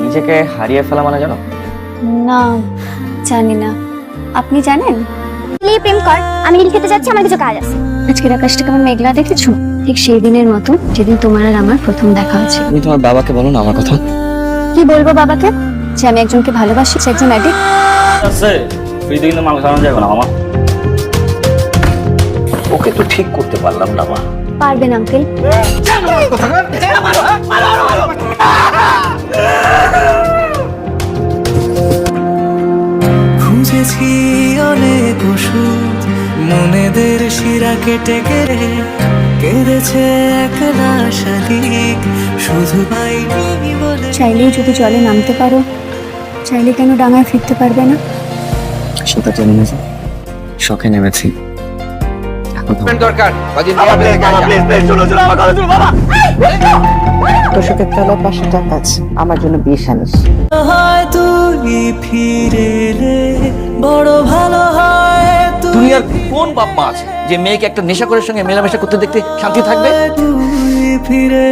নিজেকে হারিয়ে ফেলা মানে জানো? না, জানি না। আপনি জানেন? প্রেম কর, আমি নীল খেতে যাচ্ছি, আমার কিছু কাজ আছে। আজকের আকাশটা কেমন মেঘলা দেখেছো? ঠিক সেই দিনের মতো যেদিন তোমার আর আমার প্রথম দেখা হয়েছে। তুমি তোমার বাবাকে বলো না আমার কথা। কি বলবো বাবাকে? যে আমি একজনকে ভালোবাসি, সে একজন অ্যাডিক্ট। আছে ফ্রিতে কিন্তু মাল খাওয়ানো যাবে না মামা। ওকে তো ঠিক করতে পারলাম না মা। পারবেন আঙ্কেল। খুঁজেছি অনেক ওষুধ, মনেদের শিরা কেটে গেলে কেঁদেছে একলা শালিক, শুধু পাইনি বলে। চাইলেই যদি জলে নামতে পারো, চাইলে কেন ডাঙায় ফিরতে পারবে না? সেটা জেনে নিয়েছি, শখে নেমেছি। তোষকের তলায় 500 টাকা আছে, আমার জন্য 20 আনিস। হয় তুই ফিরে এলে বড় ভালো হয়, দুনিয়ার কোন বাপ মা আছে যে মেয়েকে একটা নেশাখোরের সঙ্গে মেলামেশা করতে দেখতে শান্তি থাকবে? তুই ফিরে